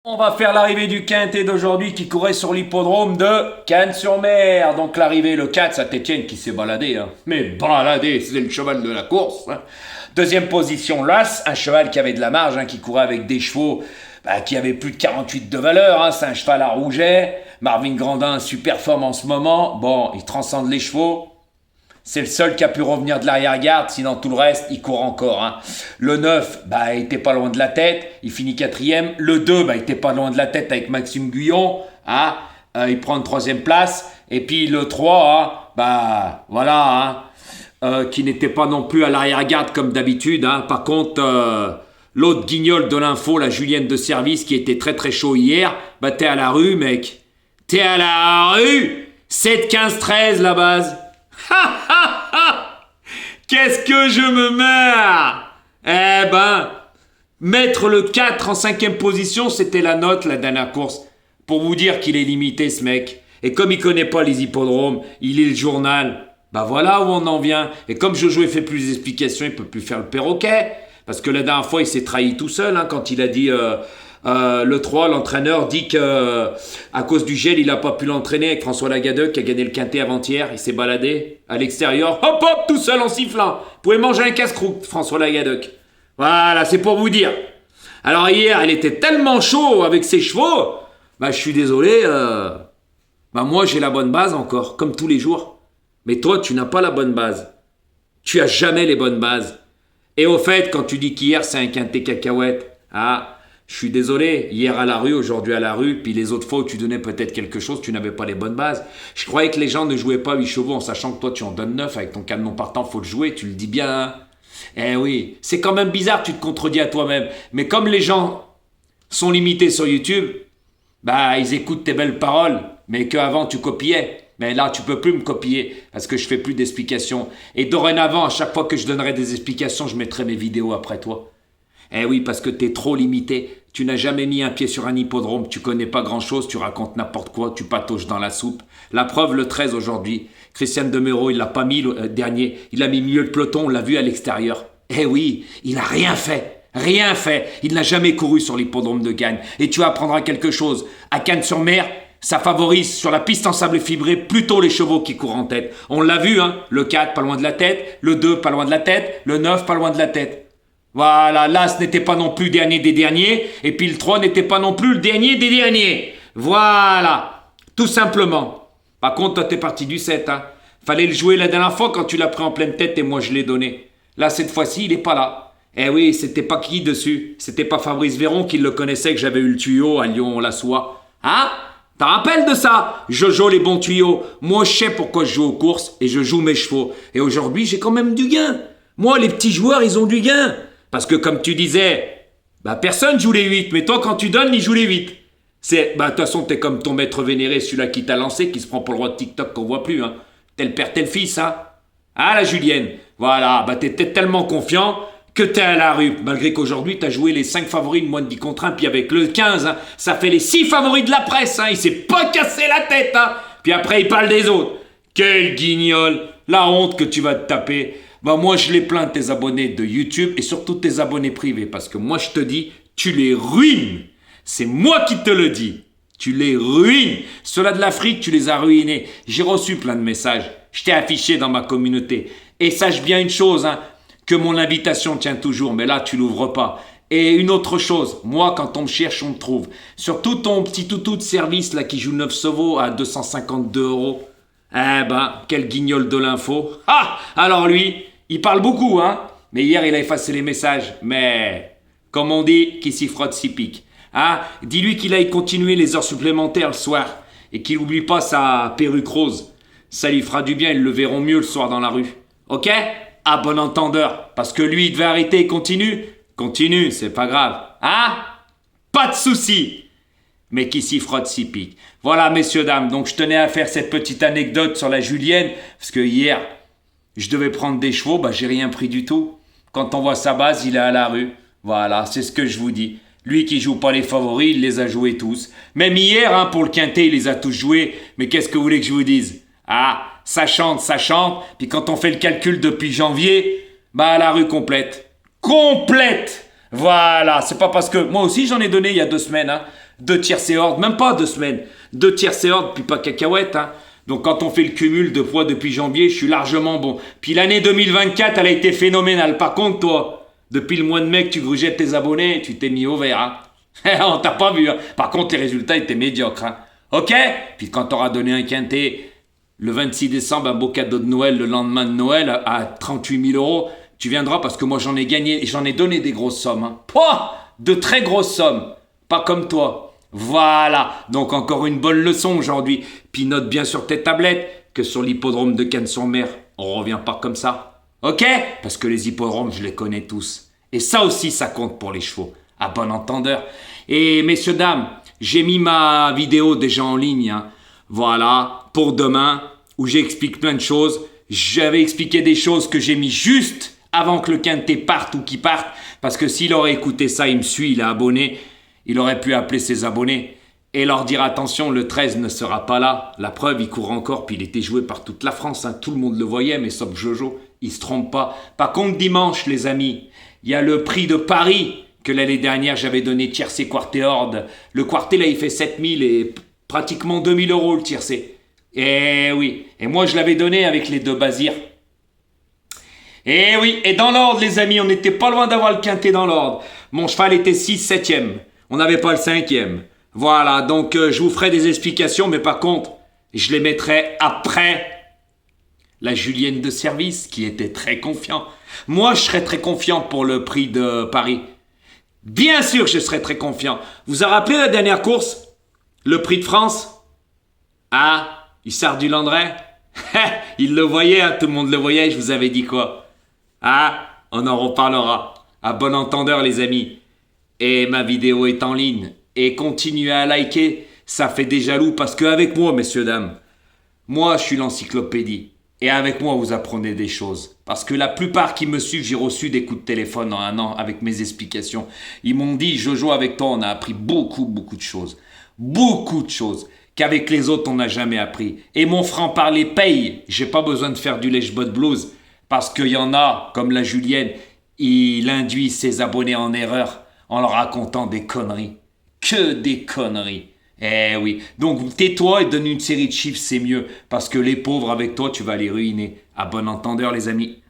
On va faire l'arrivée du quintet d'aujourd'hui qui courait sur l'hippodrome de Cannes-sur-Mer. Donc l'arrivée, le 4, Saint-Étienne qui s'est baladé. Mais baladé, c'est le cheval de la course. Deuxième position, l'As, un cheval qui avait de la marge, qui courait avec des chevaux qui avaient plus de 48 de valeur. C'est un cheval à rouget. Marvin Grandin, super forme en ce moment. Bon, il transcende les chevaux. C'est le seul qui a pu revenir de l'arrière-garde, sinon tout le reste, il court encore. Le 9, il était pas loin de la tête, il finit quatrième. Le 2, il était pas loin de la tête avec Maxime Guyon, il prend une troisième place. Et puis le 3, qui n'était pas non plus à l'arrière-garde comme d'habitude. Par contre, l'autre guignol de l'info, la Julienne de service, qui était très très chaud hier, t'es à la rue, mec. T'es à la rue 7, 15, 13 la base. Qu'est-ce que je me marre. Mettre le 4 en cinquième position, c'était la note la dernière course. Pour vous dire qu'il est limité ce mec. Et comme il connaît pas les hippodromes, il lit le journal. Voilà où on en vient. Et comme Jojo fait plus d'explications, il peut plus faire le perroquet. Parce que la dernière fois, il s'est trahi tout seul quand il a dit... le 3, l'entraîneur dit que à cause du gel, il n'a pas pu l'entraîner avec François Lagadec qui a gagné le quintet avant-hier. Il s'est baladé à l'extérieur, hop hop, tout seul en sifflant. Vous pouvez manger un casse-croûte, François Lagadec. Voilà, c'est pour vous dire. Alors hier, il était tellement chaud avec ses chevaux. Je suis désolé. Moi, j'ai la bonne base encore, comme tous les jours. Mais toi, tu n'as pas la bonne base. Tu as jamais les bonnes bases. Et au fait, quand tu dis qu'hier, c'est un quintet cacahuète, je suis désolé, hier à la rue, aujourd'hui à la rue, puis les autres fois où tu donnais peut-être quelque chose, tu n'avais pas les bonnes bases. Je croyais que les gens ne jouaient pas 8 chevaux en sachant que toi tu en donnes 9 avec ton canon partant, faut le jouer, tu le dis bien. Eh oui, c'est quand même bizarre, tu te contredis à toi-même. Mais comme les gens sont limités sur YouTube, ils écoutent tes belles paroles, mais qu'avant tu copiais. Mais là, tu peux plus me copier parce que je fais plus d'explications. Et dorénavant, à chaque fois que je donnerai des explications, je mettrai mes vidéos après toi. Eh oui, parce que t'es trop limité. Tu n'as jamais mis un pied sur un hippodrome, tu connais pas grand-chose, tu racontes n'importe quoi, tu patauges dans la soupe. La preuve, le 13 aujourd'hui. Christian Demeureau, il l'a pas mis le dernier. Il a mis milieu de peloton, on l'a vu à l'extérieur. Eh oui, il a rien fait. Rien fait. Il n'a jamais couru sur l'hippodrome de Cannes. Et tu apprendras quelque chose. À Cannes-sur-Mer, ça favorise sur la piste en sable fibré plutôt les chevaux qui courent en tête. On l'a vu, le 4 pas loin de la tête, le 2 pas loin de la tête, le 9 pas loin de la tête. Voilà, l'As n'était pas non plus le dernier des derniers, et puis le 3 n'était pas non plus le dernier des derniers. Voilà, tout simplement. Par contre, toi, t'es parti du 7. Fallait le jouer la dernière fois quand tu l'as pris en pleine tête et moi je l'ai donné. Là, cette fois-ci, il est pas là. Eh oui, c'était pas qui dessus? C'était pas Fabrice Véron qui le connaissait que j'avais eu le tuyau à Lyon-la-Soie. T'en rappelles de ça? Jojo, les bons tuyaux. Moi, je sais pourquoi je joue aux courses et je joue mes chevaux. Et aujourd'hui, j'ai quand même du gain. Moi, les petits joueurs, ils ont du gain. Parce que comme tu disais, personne joue les 8, mais toi quand tu donnes, il joue les 8. De toute façon, t'es comme ton maître vénéré, celui-là qui t'a lancé, qui se prend pour le roi de TikTok qu'on voit plus. Tel père, tel fils, la Julienne. Voilà, t'es tellement confiant que t'es à la rue. Malgré qu'aujourd'hui, t'as joué les 5 favoris de moins de 10 contre 1, puis avec le 15, ça fait les 6 favoris de la presse. Il s'est pas cassé la tête. Puis après, il parle des autres. Quel guignol. La honte que tu vas te taper. Moi, je les plains tes abonnés de YouTube et surtout tes abonnés privés. Parce que moi, je te dis, tu les ruines. C'est moi qui te le dis. Tu les ruines. Ceux-là de l'Afrique, tu les as ruinés. J'ai reçu plein de messages. Je t'ai affiché dans ma communauté. Et sache bien une chose, que mon invitation tient toujours. Mais là, tu l'ouvres pas. Et une autre chose, moi, quand on me cherche, on me trouve. Surtout ton petit toutou de service là qui joue 9 chevaux à 252 €. Quel guignol de l'info. Alors lui, il parle beaucoup, mais hier, il a effacé les messages. Mais, comme on dit, qui s'y frotte s'y pique. Dis-lui qu'il aille continuer les heures supplémentaires le soir et qu'il n'oublie pas sa perruque rose. Ça lui fera du bien, ils le verront mieux le soir dans la rue. Ok? À bon entendeur. Parce que lui, il devait arrêter et continue. Continue, c'est pas grave. Pas de souci. Mais qui s'y frotte s'y pique. Voilà, messieurs, dames, donc je tenais à faire cette petite anecdote sur la Julienne, parce que hier, je devais prendre des chevaux, j'ai rien pris du tout. Quand on voit sa base, il est à la rue. Voilà, c'est ce que je vous dis. Lui qui joue pas les favoris, il les a joués tous. Même hier, pour le quintet, il les a tous joués. Mais qu'est-ce que vous voulez que je vous dise? Ça chante, ça chante. Puis quand on fait le calcul depuis janvier, à la rue complète. Complète! Voilà, c'est pas parce que... Moi aussi, j'en ai donné il y a 2 semaines, 2 tiercé ordre, même pas 2 semaines. 2 tiercé ordre, puis pas cacahuète, hein. Donc quand on fait le cumul de poids depuis janvier, je suis largement bon. Puis l'année 2024, elle a été phénoménale. Par contre, toi, depuis le mois de mai que tu grugeais tes abonnés, tu t'es mis au vert, hein. On t'a pas vu, hein. Par contre, les résultats étaient médiocres, hein. Ok? Puis quand t'auras donné un quintet le 26 décembre, un beau cadeau de Noël, le lendemain de Noël, à 38 000 euros, tu viendras parce que moi j'en ai gagné, j'en ai donné des grosses sommes, hein. Pouah, de très grosses sommes. Pas comme toi. Voilà, donc encore une bonne leçon aujourd'hui. Puis note bien sur tes tablettes que sur l'hippodrome de Cannes-sur-Mer, on revient pas comme ça. Ok? Parce que les hippodromes, je les connais tous. Et ça aussi, ça compte pour les chevaux. À bon entendeur. Et messieurs, dames, j'ai mis ma vidéo déjà en ligne. Hein. Voilà, pour demain, où j'explique plein de choses. J'avais expliqué des choses que j'ai mis juste avant que le quintet parte ou qu'il parte. Parce que s'il aurait écouté ça, il me suit, il est abonné. Il aurait pu appeler ses abonnés et leur dire attention, le 13 ne sera pas là. La preuve, il court encore, puis il était joué par toute la France. Hein. Tout le monde le voyait, mais sauf Jojo, il se trompe pas. Par contre, dimanche, les amis, il y a le prix de Paris que l'année dernière, j'avais donné tiercé quarté ordre. Le quarté, là, il fait 7000 et pratiquement 2000 euros le tiercé. Eh oui, et moi, je l'avais donné avec les 2 Bazirs. Eh oui, et dans l'ordre, les amis, on n'était pas loin d'avoir le quintet dans l'ordre. Mon cheval était 6/7e. On n'avait pas le 5e. Voilà, donc je vous ferai des explications, mais par contre, je les mettrai après la Julienne de service, qui était très confiant. Moi, je serais très confiant pour le prix de Paris. Bien sûr que je serais très confiant. Vous vous rappelez la dernière course? Le prix de France? Ah, Hussard du Landrais? Il le voyait, hein, tout le monde le voyait, je vous avais dit quoi? Ah, on en reparlera. À bon entendeur, les amis. Et ma vidéo est en ligne. Et continuez à liker, ça fait des jaloux parce qu'avec moi, messieurs, dames, moi, je suis l'encyclopédie. Et avec moi, vous apprenez des choses. Parce que la plupart qui me suivent, j'ai reçu des coups de téléphone en 1 an avec mes explications. Ils m'ont dit, Jojo, avec toi, on a appris beaucoup de choses. Beaucoup de choses qu'avec les autres, on n'a jamais appris. Et mon franc-parler paye. J'ai pas besoin de faire du lèche-bot blues. Parce qu'il y en a, comme la Julienne, il induit ses abonnés en erreur en leur racontant des conneries. Que des conneries. Eh oui. Donc tais-toi et donne une série de chiffres, c'est mieux. Parce que les pauvres, avec toi, tu vas les ruiner. À bon entendeur, les amis.